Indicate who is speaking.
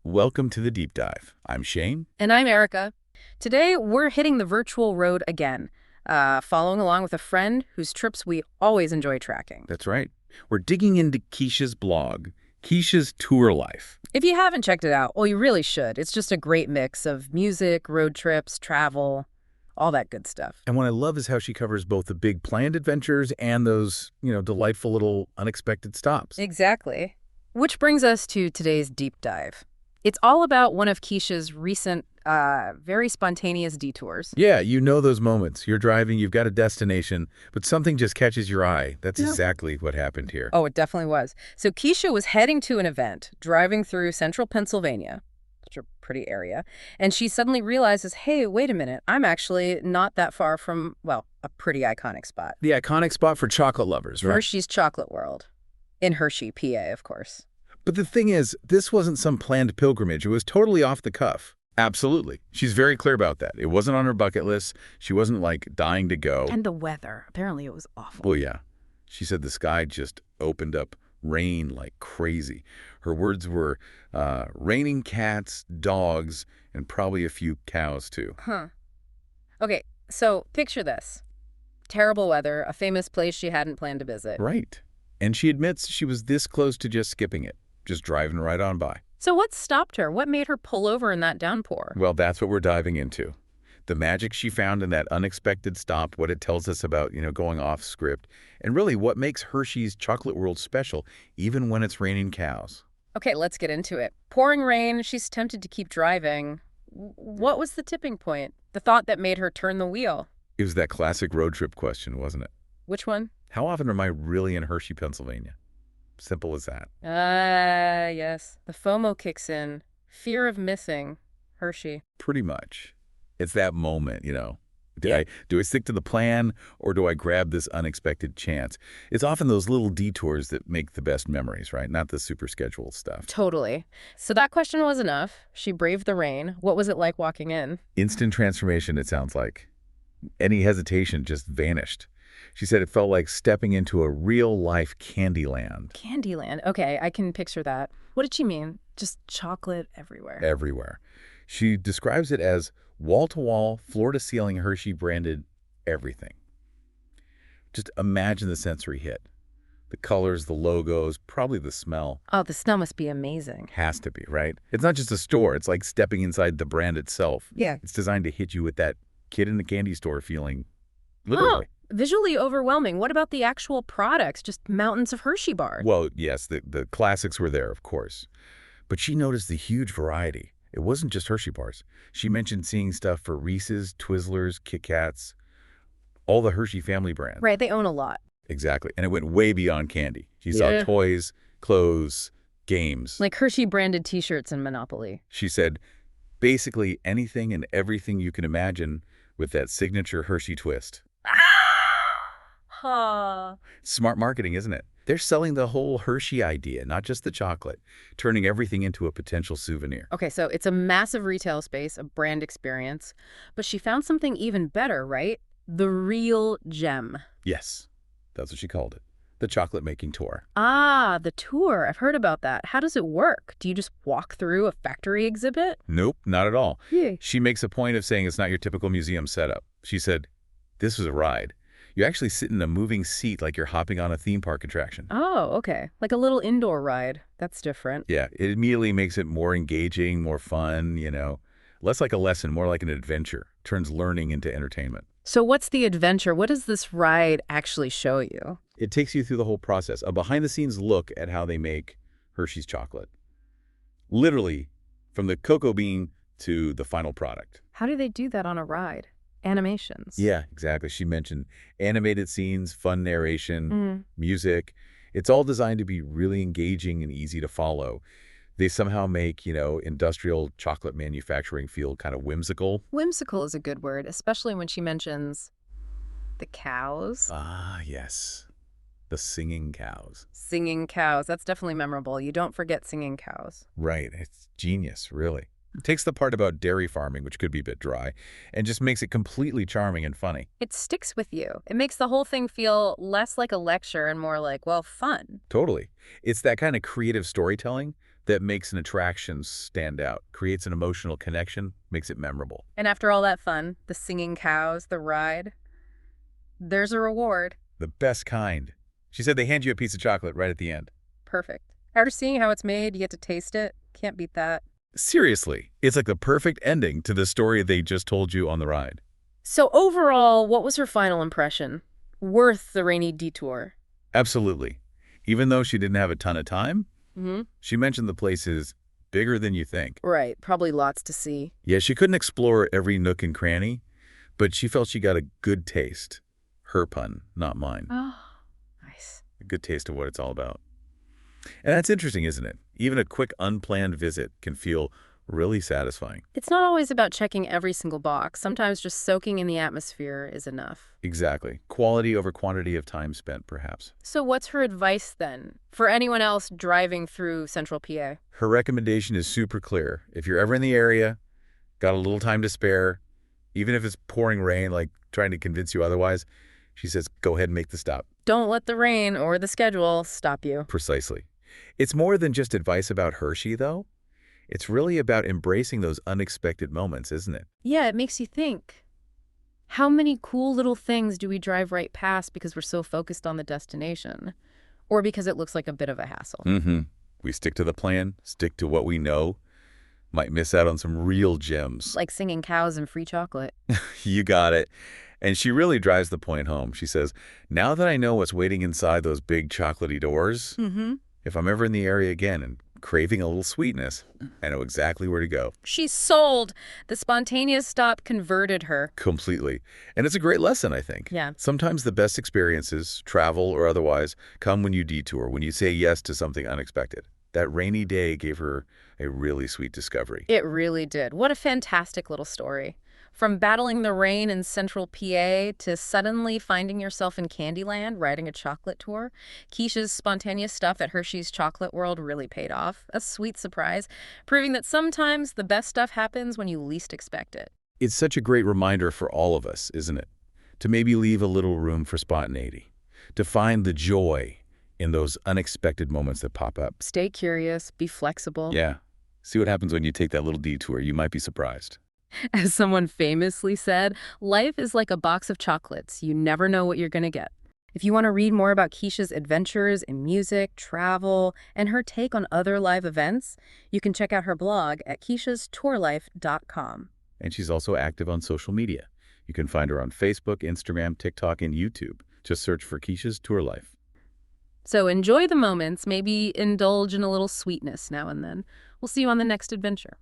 Speaker 1: Welcome to the Deep Dive. I'm Shane.
Speaker 2: And I'm Erica. Today, we're hitting the virtual road again, following along with a friend whose trips we always enjoy tracking.
Speaker 1: That's right. We're digging into Kecia's blog, Kecia's Tour Life.
Speaker 2: If you haven't checked it out, well, you really should. It's just a great mix of music, road trips, travel, all that good stuff.
Speaker 1: And what I love is how she covers both the big planned adventures and those, delightful little unexpected stops.
Speaker 2: Exactly. Which brings us to today's deep dive. It's all about one of Kecia's recent, very spontaneous detours.
Speaker 1: Yeah, you know those moments. You're driving, you've got a destination, but something just catches your eye. That's exactly what happened here.
Speaker 2: Oh, it definitely was. So Kecia was heading to an event, driving through central Pennsylvania, such a pretty area, and she suddenly realizes, hey, wait a minute, I'm actually not that far from, well, a pretty iconic spot.
Speaker 1: The iconic spot for chocolate lovers, right?
Speaker 2: Hershey's Chocolate World. In Hershey, PA, of course.
Speaker 1: But the thing is, this wasn't some planned pilgrimage. It was totally off the cuff. Absolutely. She's very clear about that. It wasn't on her bucket list. She wasn't, dying to go.
Speaker 2: And the weather. Apparently it was awful.
Speaker 1: Well, yeah. She said the sky just opened up rain like crazy. Her words were raining cats, dogs, and probably a few cows, too.
Speaker 2: Huh. Okay, so picture this. Terrible weather, a famous place she hadn't planned to visit.
Speaker 1: Right. And she admits she was this close to just skipping it, just driving right on by.
Speaker 2: So what stopped her? What made her pull over in that downpour?
Speaker 1: Well, that's what we're diving into. The magic she found in that unexpected stop, what it tells us about, going off script, and really what makes Hershey's Chocolate World special, even when it's raining cows.
Speaker 2: Okay, let's get into it. Pouring rain, she's tempted to keep driving. What was the tipping point? The thought that made her turn the wheel?
Speaker 1: It was that classic road trip question, wasn't it?
Speaker 2: Which one?
Speaker 1: How often am I really in Hershey, Pennsylvania? Simple as that.
Speaker 2: Yes. The FOMO kicks in. Fear of missing. Hershey.
Speaker 1: Pretty much. It's that moment, Do I stick to the plan or do I grab this unexpected chance? It's often those little detours that make the best memories, right? Not the super scheduled stuff.
Speaker 2: Totally. So that question was enough. She braved the rain. What was it like walking in?
Speaker 1: Instant transformation, it sounds like. Any hesitation just vanished. She said it felt like stepping into a real-life Candyland.
Speaker 2: Candyland. Okay, I can picture that. What did she mean? Just chocolate everywhere.
Speaker 1: Everywhere. She describes it as wall-to-wall, floor-to-ceiling Hershey-branded everything. Just imagine the sensory hit. The colors, the logos, probably the smell.
Speaker 2: Oh, the smell must be amazing.
Speaker 1: Has to be, right? It's not just a store. It's like stepping inside the brand itself.
Speaker 2: Yeah.
Speaker 1: It's designed to hit you with that kid in the candy store feeling, literally.
Speaker 2: Oh, visually overwhelming. What about the actual products? Just mountains of Hershey bars.
Speaker 1: Well, yes, the classics were there, of course. But she noticed the huge variety. It wasn't just Hershey bars. She mentioned seeing stuff for Reese's, Twizzlers, Kit Kats, all the Hershey family brands.
Speaker 2: Right, they own a lot.
Speaker 1: Exactly. And it went way beyond candy. She saw toys, clothes, games.
Speaker 2: Like Hershey-branded T-shirts and Monopoly.
Speaker 1: She said, basically anything and everything you can imagine with that signature Hershey twist. Smart marketing, isn't it? They're selling the whole Hershey idea, not just the chocolate, turning everything into a potential souvenir.
Speaker 2: Okay, so it's a massive retail space, a brand experience, but she found something even better, right? The real gem.
Speaker 1: Yes, that's what she called it. The chocolate-making tour.
Speaker 2: Ah, the tour. I've heard about that. How does it work? Do you just walk through a factory exhibit?
Speaker 1: Nope, not at all.
Speaker 2: Yeah.
Speaker 1: She makes a point of saying it's not your typical museum setup. She said, this was a ride. You actually sit in a moving seat like you're hopping on a theme park attraction.
Speaker 2: Oh, okay. Like a little indoor ride. That's different.
Speaker 1: Yeah, it immediately makes it more engaging, more fun, Less like a lesson, more like an adventure. Turns learning into entertainment.
Speaker 2: So what's the adventure? What does this ride actually show you?
Speaker 1: It takes you through the whole process, a behind-the-scenes look at how they make Hershey's chocolate. Literally, from the cocoa bean to the final product.
Speaker 2: How do they do that on a ride? Animations.
Speaker 1: Yeah, exactly. She mentioned animated scenes, fun narration, music. It's all designed to be really engaging and easy to follow. They somehow make, industrial chocolate manufacturing feel kind of whimsical.
Speaker 2: Whimsical is a good word, especially when she mentions the cows.
Speaker 1: Ah, yes. The singing cows.
Speaker 2: Singing cows. That's definitely memorable. You don't forget singing cows.
Speaker 1: Right. It's genius, really. It takes the part about dairy farming, which could be a bit dry, and just makes it completely charming and funny.
Speaker 2: It sticks with you. It makes the whole thing feel less like a lecture and more like, well, fun.
Speaker 1: Totally. It's that kind of creative storytelling that makes an attraction stand out, creates an emotional connection, makes it memorable.
Speaker 2: And after all that fun, the singing cows, the ride, there's a reward.
Speaker 1: The best kind. She said they hand you a piece of chocolate right at the end.
Speaker 2: Perfect. After seeing how it's made, you get to taste it. Can't beat that.
Speaker 1: Seriously, it's like the perfect ending to the story they just told you on the ride.
Speaker 2: So overall, what was her final impression? Worth the rainy detour?
Speaker 1: Absolutely. Even though she didn't have a ton of time,
Speaker 2: Mm-hmm.
Speaker 1: she mentioned the place is bigger than you think.
Speaker 2: Right. Probably lots to see.
Speaker 1: Yeah, she couldn't explore every nook and cranny, but she felt she got a good taste. Her pun, not mine.
Speaker 2: Oh, nice.
Speaker 1: A good taste of what it's all about. And that's interesting, isn't it? Even a quick unplanned visit can feel really satisfying.
Speaker 2: It's not always about checking every single box. Sometimes just soaking in the atmosphere is enough.
Speaker 1: Exactly. Quality over quantity of time spent, perhaps.
Speaker 2: So what's her advice then for anyone else driving through Central PA?
Speaker 1: Her recommendation is super clear. If you're ever in the area, got a little time to spare, even if it's pouring rain, like trying to convince you otherwise, she says, go ahead and make the stop.
Speaker 2: Don't let the rain or the schedule stop you.
Speaker 1: Precisely. It's more than just advice about Hershey, though. It's really about embracing those unexpected moments, isn't it?
Speaker 2: Yeah, it makes you think. How many cool little things do we drive right past because we're so focused on the destination? Or because it looks like a bit of a hassle?
Speaker 1: Mm-hmm. We stick to the plan, stick to what we know, might miss out on some real gems.
Speaker 2: Like singing cows and free chocolate.
Speaker 1: You got it. And she really drives the point home. She says, now that I know what's waiting inside those big chocolatey doors, if I'm ever in the area again and craving a little sweetness, I know exactly where to go.
Speaker 2: She's sold. The spontaneous stop converted her.
Speaker 1: Completely. And it's a great lesson, I think.
Speaker 2: Yeah.
Speaker 1: Sometimes the best experiences, travel or otherwise, come when you detour, when you say yes to something unexpected. That rainy day gave her a really sweet discovery.
Speaker 2: It really did. What a fantastic little story. From battling the rain in Central PA to suddenly finding yourself in Candyland riding a chocolate tour, Kecia's spontaneous stuff at Hershey's Chocolate World really paid off. A sweet surprise, proving that sometimes the best stuff happens when you least expect it.
Speaker 1: It's such a great reminder for all of us, isn't it? To maybe leave a little room for spontaneity, to find the joy in those unexpected moments that pop up.
Speaker 2: Stay curious, be flexible.
Speaker 1: Yeah. See what happens when you take that little detour. You might be surprised.
Speaker 2: As someone famously said, life is like a box of chocolates. You never know what you're going to get. If you want to read more about Kecia's adventures in music, travel, and her take on other live events, you can check out her blog at keciastourlife.com.
Speaker 1: And she's also active on social media. You can find her on Facebook, Instagram, TikTok, and YouTube. Just search for Kecia's Tour Life.
Speaker 2: So enjoy the moments, maybe indulge in a little sweetness now and then. We'll see you on the next adventure.